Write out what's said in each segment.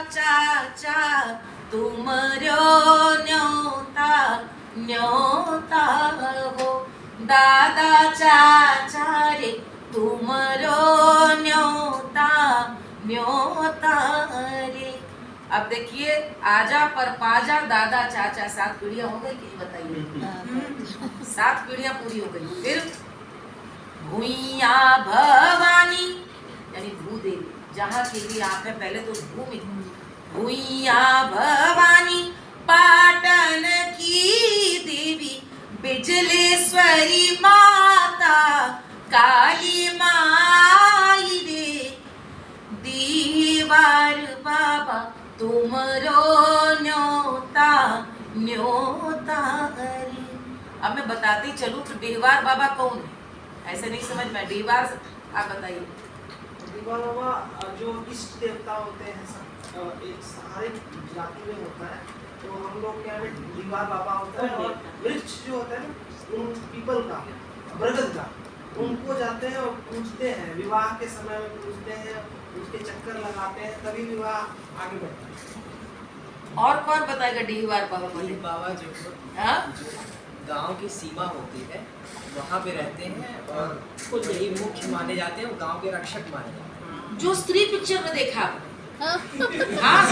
चाचा तुमरो न्योता न्योता हो, दादा चाचा रे तुमरो न्योता न्योता रे। अब देखिए, आजा पर पाजा दादा चाचा, 7 पीढ़ियां हो गई कि बताइए? 7 पीढ़ियां पूरी हो गई। फिर भूइया भवानी यानी भूदेवी, जहाँ की भी आप है, पहले तो भूमि। भूइया भवानी पाटन की देवी, बिजलेश्वरी माता काली माई रे, दीवार बाबा तुमरो न्योता न्योता रे। अब मैं बताती चलूं कि डीहवार बाबा कौन है, ऐसे नहीं समझ में। डीहवार आप बताइए। डीहवार बाबा जो इष्ट देवता होते हैं, सब एक सारे जाति में होता है, तो हम लोग क्या है, डीहवार बाबा होता है। और वृक्ष जो होता है ना, उन पीपल का, बरगद का, उनको जाते हैं और पूजते हैं, विवाह के समय में पूजते हैं, उसके चक्कर लगाते हैं, तभी विवाह आगे बढ़ता है। और कौन बताएगा डीहवार बाबा? बाबा जो गांव की सीमा होती है वहाँ पे रहते हैं और यही मुख्य माने जाते हैं, वो गांव के रक्षक माने जाते हैं। जो स्त्री पिक्चर में देखा हाँ,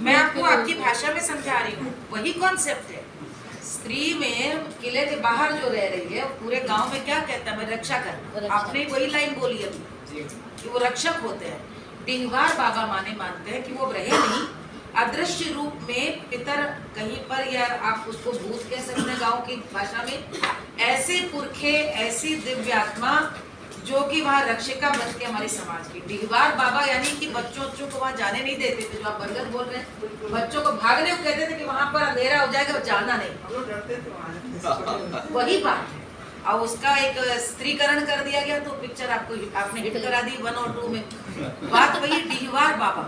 मैं आपको आपकी भाषा में समझा रही हूँ, वही कॉन्सेप्ट है। स्त्री में किले के बाहर जो रह रही है, पूरे गांव में क्या कहता है, मैं रक्षा कर। आपने वही लाइन बोली अभी कि वो रक्षक होते हैं। डीहवार बाबा मानते हैं कि वो रहे नहीं, अदृश्य रूप में पितर कहीं पर, या आप उसको भूत कह सकते हैं गांव की भाषा में, ऐसे पुरखे, ऐसी दिव्य आत्मा जो कि वहाँ रक्षिका बन के हमारे समाज की। डीहवार बाबा यानी कि बच्चों को वहाँ जाने नहीं देते थे, जो आप बरगद बोल रहे हैं, बच्चों को भागने को कहते थे कि वहाँ पर अंधेरा हो जाएगा, जाना नहीं। वही बात है। और उसका एक स्त्रीकरण कर दिया गया, तो पिक्चर आपने हिट करा दी 1 और 2 में। बात वही डीहवार बाबा।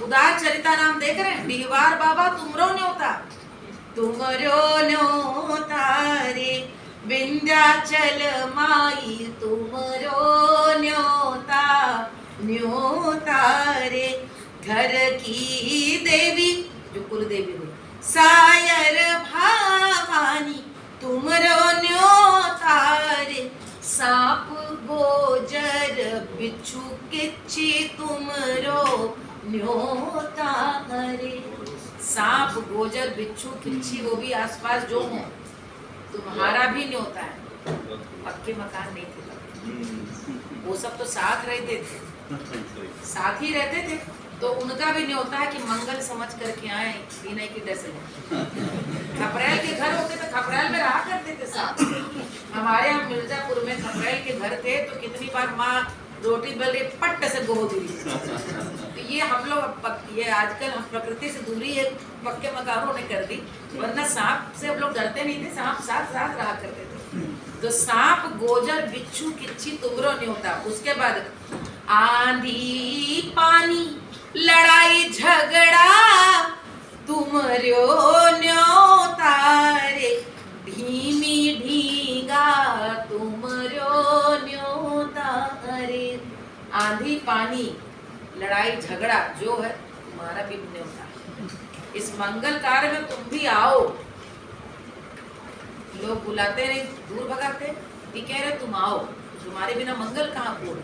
उदार चरिता नाम देख रहे हैं, डीहवार बाबा तुमरो न्योता रे, विंध्याचल माई तुमरो न्योता न्योता रे, घर की देवी जो कुल देवी हुई, सायर भवानी तुमरो न्योता रे, सांप गोजर बिच्छू किच्ची तुमरो न्योता रे। सांप गोजर बिच्छू किच्ची वो भी आसपास जो हो, तुम्हारा भी न्योता है। पक्के मकान नहीं थे, वो सब तो साथ रहते थे, साथ ही रहते थे, तो उनका भी न्योता है कि मंगल समझ करके आए, नहीं की डर से। खपरेल के घर होते तो खपरेल में रहा करते थे साथ। हमारे यहाँ मिर्जापुर में खपरेल के घर थे, तो कितनी बार माँ रोटी बेल रही पट्ट से गोद दी। तो ये हम लोग, ये आजकल हम प्रकृति से दूरी है, पक्के मकानों ने कर दी, वरना सांप से हम लोग डरते नहीं थे, सांप साथ साथ रहा करते थे। तो सांप गोजर बिच्छू किच्ची तुमरो न्योता। उसके बाद आंधी पानी लड़ाई झगड़ा तुमरो न्योता रे, धीमी ढींगा तुमरो न्योता रे। आंधी पानी लड़ाई झगड़ा जो है तुम्हारा भी न्योता है। इस मंगल कार्य में तुम भी आओ। लोग बुलाते नहीं, दूर भगाते, ये कह रहे तुम आओ, तुम्हारे बिना मंगल कहाँ पूर्ण।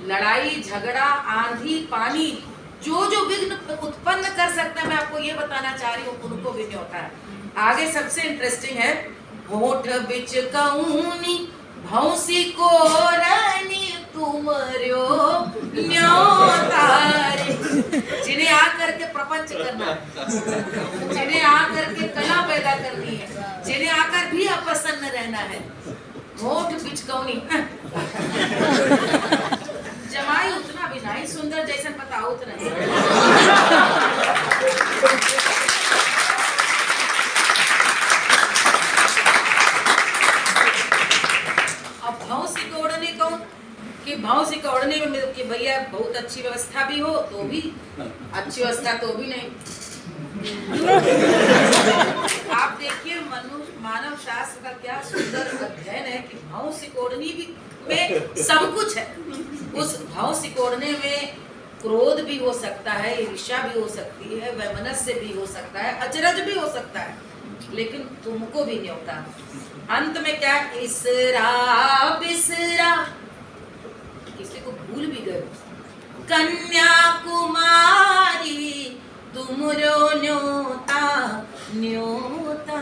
लड़ाई झगड़ा आंधी पानी जो जो विघ्न उत्पन्न कर सकता है, मैं आपको ये बताना चाह रही हूँ, उनको भी न्योता है। आगे सबसे इंटरेस्टिंग है, होठ बिच कऊनी भौसी को रानी तुमरो न्योता रे। जिन्हें आकर के प्रपंच करना है, जिन्हें आकर के कला पैदा करनी है, जिन्हें आकर भी अप्रसन्न रहना है, होठ बिच कऊनी। जमाई उतना भी नहीं सुंदर जैसे पता उतना अब भौसी को ओढ़ने कहूँ कि भौसी को ओढ़ने में कि भैया बहुत अच्छी व्यवस्था भी हो तो भी, अच्छी व्यवस्था तो भी नहीं। आप देखिए मानव शास्त्र का क्या सुंदर अध्ययन है कि भौसी को ओढ़नी भी में सब कुछ है। उस भाव सिकोड़ने में क्रोध भी हो सकता है, ईर्ष्या भी हो सकती है, वैमनस्य भी हो सकता है, अचरज भी हो सकता है, लेकिन तुमको भी न्योता। अंत में क्या, इसरा बिसरा, किसी को भूल भी गए, कन्याकुमारी तुमरो न्योता न्योता।